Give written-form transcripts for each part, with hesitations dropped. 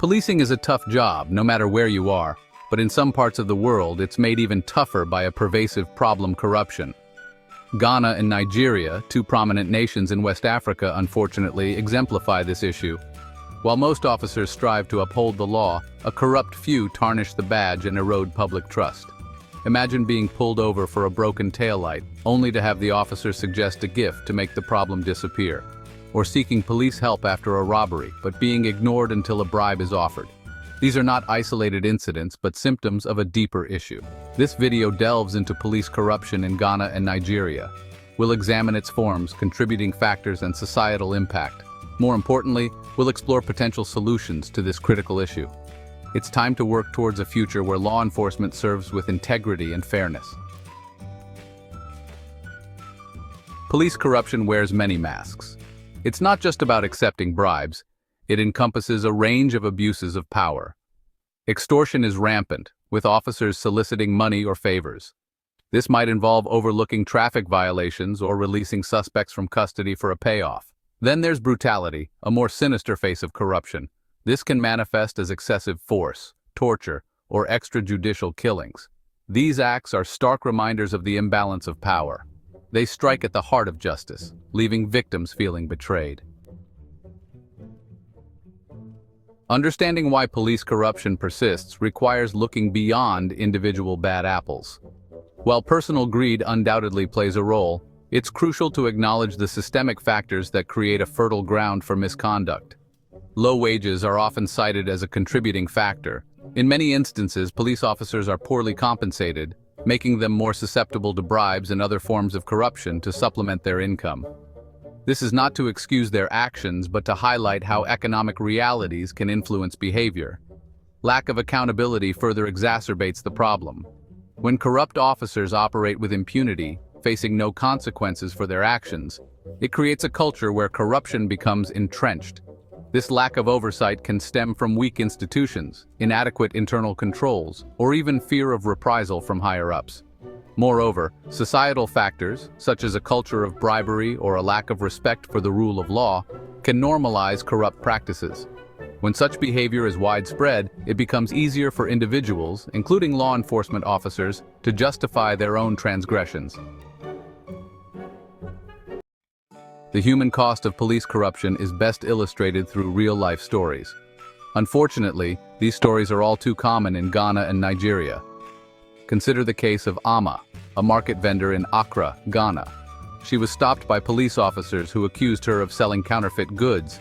Policing is a tough job, no matter where you are, but in some parts of the world, it's made even tougher by a pervasive problem: corruption. Ghana and Nigeria, two prominent nations in West Africa, unfortunately, exemplify this issue. While most officers strive to uphold the law, a corrupt few tarnish the badge and erode public trust. Imagine being pulled over for a broken taillight, only to have the officer suggest a gift to make the problem disappear. Or seeking police help after a robbery, but being ignored until a bribe is offered. These are not isolated incidents, but symptoms of a deeper issue. This video delves into police corruption in Ghana and Nigeria. We'll examine its forms, contributing factors, and societal impact. More importantly, we'll explore potential solutions to this critical issue. It's time to work towards a future where law enforcement serves with integrity and fairness. Police corruption wears many masks. It's not just about accepting bribes. It encompasses a range of abuses of power. Extortion is rampant, with officers soliciting money or favors. This might involve overlooking traffic violations or releasing suspects from custody for a payoff. Then there's brutality, a more sinister face of corruption. This can manifest as excessive force, torture, or extrajudicial killings. These acts are stark reminders of the imbalance of power. They strike at the heart of justice, leaving victims feeling betrayed. Understanding why police corruption persists requires looking beyond individual bad apples. While personal greed undoubtedly plays a role, it's crucial to acknowledge the systemic factors that create a fertile ground for misconduct. Low wages are often cited as a contributing factor. In many instances, police officers are poorly compensated, making them more susceptible to bribes and other forms of corruption to supplement their income. This is not to excuse their actions, but to highlight how economic realities can influence behavior. Lack of accountability further exacerbates the problem. When corrupt officers operate with impunity, facing no consequences for their actions, it creates a culture where corruption becomes entrenched. This lack of oversight can stem from weak institutions, inadequate internal controls, or even fear of reprisal from higher-ups. Moreover, societal factors, such as a culture of bribery or a lack of respect for the rule of law, can normalize corrupt practices. When such behavior is widespread, it becomes easier for individuals, including law enforcement officers, to justify their own transgressions. The human cost of police corruption is best illustrated through real-life stories. Unfortunately, these stories are all too common in Ghana and Nigeria. Consider the case of Ama, a market vendor in Accra, Ghana. She was stopped by police officers who accused her of selling counterfeit goods.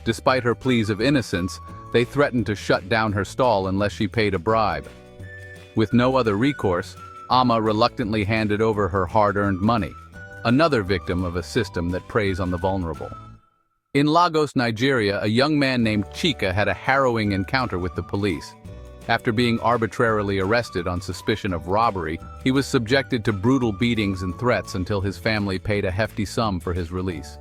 Despite her pleas of innocence, they threatened to shut down her stall unless she paid a bribe. With no other recourse, Ama reluctantly handed over her hard-earned money, another victim of a system that preys on the vulnerable. In Lagos, Nigeria, a young man named Chika had a harrowing encounter with the police. After being arbitrarily arrested on suspicion of robbery, he was subjected to brutal beatings and threats until his family paid a hefty sum for his release.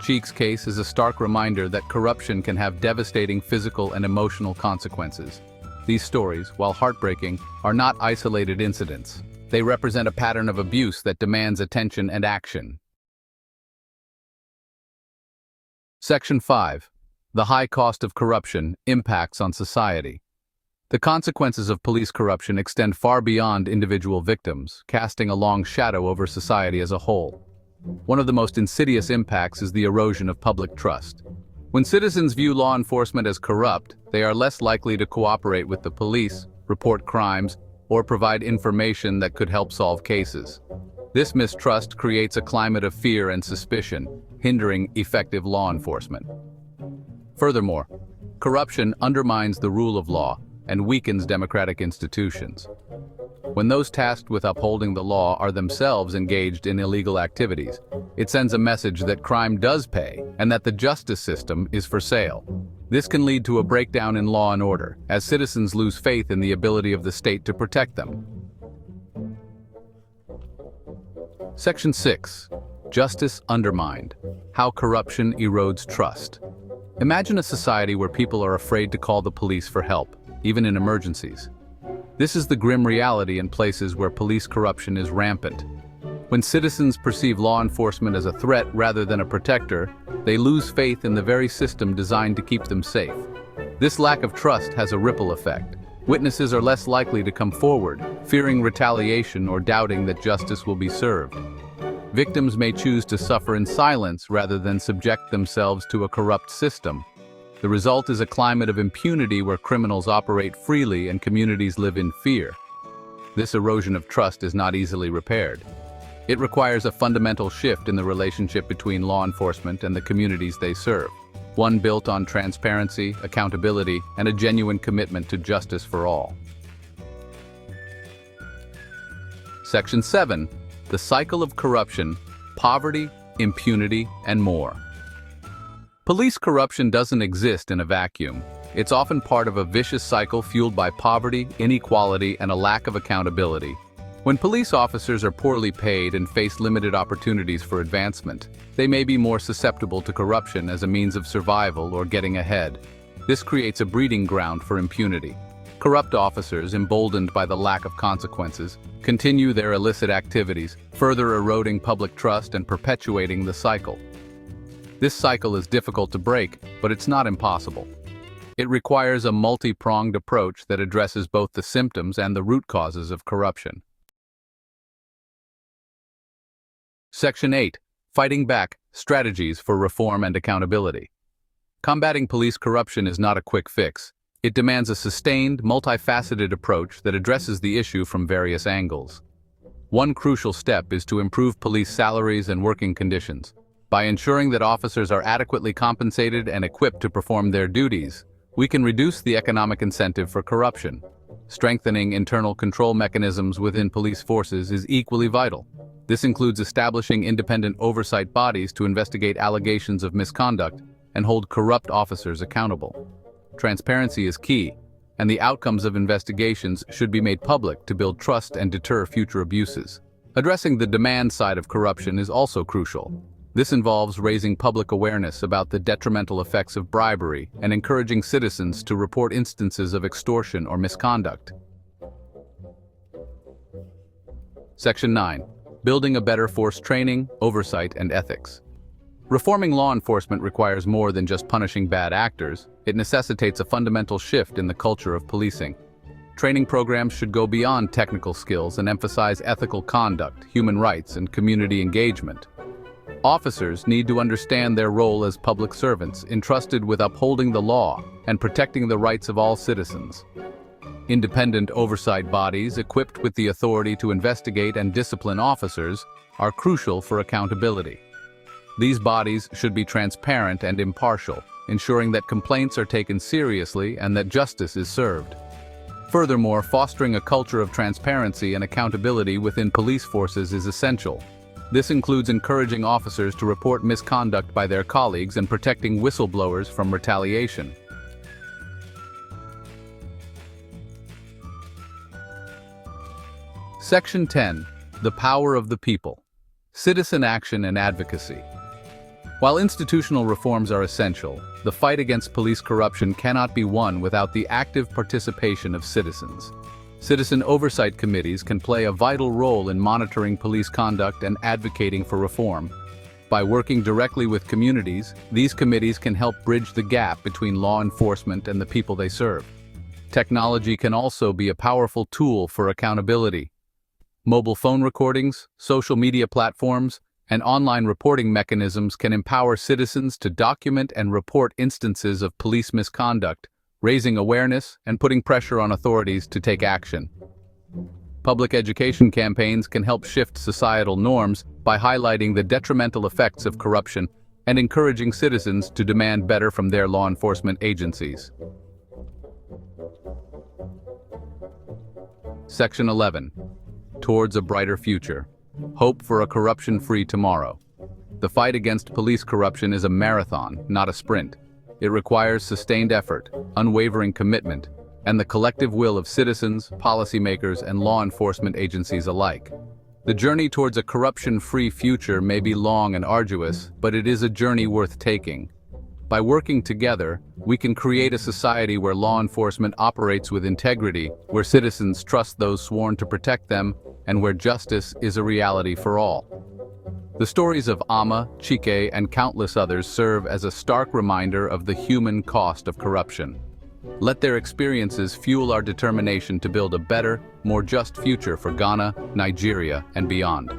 Chika's case is a stark reminder that corruption can have devastating physical and emotional consequences. These stories, while heartbreaking, are not isolated incidents. They represent a pattern of abuse that demands attention and action. Section 5. The high cost of corruption: impacts on society. The consequences of police corruption extend far beyond individual victims, casting a long shadow over society as a whole. One of the most insidious impacts is the erosion of public trust. When citizens view law enforcement as corrupt, they are less likely to cooperate with the police, report crimes, or provide information that could help solve cases. This mistrust creates a climate of fear and suspicion, hindering effective law enforcement. Furthermore, corruption undermines the rule of law and weakens democratic institutions. When those tasked with upholding the law are themselves engaged in illegal activities, it sends a message that crime does pay and that the justice system is for sale. This can lead to a breakdown in law and order, as citizens lose faith in the ability of the state to protect them. Section 6. Justice Undermined: How Corruption Erodes Trust. Imagine a society where people are afraid to call the police for help, even in emergencies. This is the grim reality in places where police corruption is rampant. When citizens perceive law enforcement as a threat rather than a protector, they lose faith in the very system designed to keep them safe. This lack of trust has a ripple effect. Witnesses are less likely to come forward, fearing retaliation or doubting that justice will be served. Victims may choose to suffer in silence rather than subject themselves to a corrupt system. The result is a climate of impunity where criminals operate freely and communities live in fear. This erosion of trust is not easily repaired. It requires a fundamental shift in the relationship between law enforcement and the communities they serve, one built on transparency, accountability, and a genuine commitment to justice for all. Section 7. The cycle of corruption, poverty, impunity, and more. Police corruption doesn't exist in a vacuum. It's often part of a vicious cycle fueled by poverty, inequality, and a lack of accountability. When police officers are poorly paid and face limited opportunities for advancement, they may be more susceptible to corruption as a means of survival or getting ahead. This creates a breeding ground for impunity. Corrupt officers, emboldened by the lack of consequences, continue their illicit activities, further eroding public trust and perpetuating the cycle. This cycle is difficult to break, but it's not impossible. It requires a multi-pronged approach that addresses both the symptoms and the root causes of corruption. Section 8. Fighting Back: Strategies for Reform and Accountability. Combating police corruption is not a quick fix. It demands a sustained, multifaceted approach that addresses the issue from various angles. One crucial step is to improve police salaries and working conditions. By ensuring that officers are adequately compensated and equipped to perform their duties, we can reduce the economic incentive for corruption. Strengthening internal control mechanisms within police forces is equally vital. This includes establishing independent oversight bodies to investigate allegations of misconduct and hold corrupt officers accountable. Transparency is key, and the outcomes of investigations should be made public to build trust and deter future abuses. Addressing the demand side of corruption is also crucial. This involves raising public awareness about the detrimental effects of bribery and encouraging citizens to report instances of extortion or misconduct. Section 9. Building a better force training, oversight, and ethics. Reforming law enforcement requires more than just punishing bad actors. It necessitates a fundamental shift in the culture of policing. Training programs should go beyond technical skills and emphasize ethical conduct, human rights, and community engagement. Officers need to understand their role as public servants, entrusted with upholding the law and protecting the rights of all citizens. Independent oversight bodies equipped with the authority to investigate and discipline officers are crucial for accountability. These bodies should be transparent and impartial, ensuring that complaints are taken seriously and that justice is served. Furthermore, fostering a culture of transparency and accountability within police forces is essential. This includes encouraging officers to report misconduct by their colleagues and protecting whistleblowers from retaliation. Section 10. The Power of the People: Citizen Action and Advocacy. While institutional reforms are essential, the fight against police corruption cannot be won without the active participation of citizens. Citizen oversight committees can play a vital role in monitoring police conduct and advocating for reform. By working directly with communities, these committees can help bridge the gap between law enforcement and the people they serve. Technology can also be a powerful tool for accountability. Mobile phone recordings, social media platforms, and online reporting mechanisms can empower citizens to document and report instances of police misconduct, raising awareness and putting pressure on authorities to take action. Public education campaigns can help shift societal norms by highlighting the detrimental effects of corruption and encouraging citizens to demand better from their law enforcement agencies. Section 11. Towards a Brighter Future: Hope for a Corruption-Free Tomorrow. The fight against police corruption is a marathon, not a sprint. It requires sustained effort, unwavering commitment, and the collective will of citizens, policymakers, and law enforcement agencies alike. The journey towards a corruption-free future may be long and arduous, but it is a journey worth taking. By working together, we can create a society where law enforcement operates with integrity, where citizens trust those sworn to protect them, and where justice is a reality for all. The stories of Ama, Chike, and countless others serve as a stark reminder of the human cost of corruption. Let their experiences fuel our determination to build a better, more just future for Ghana, Nigeria, and beyond.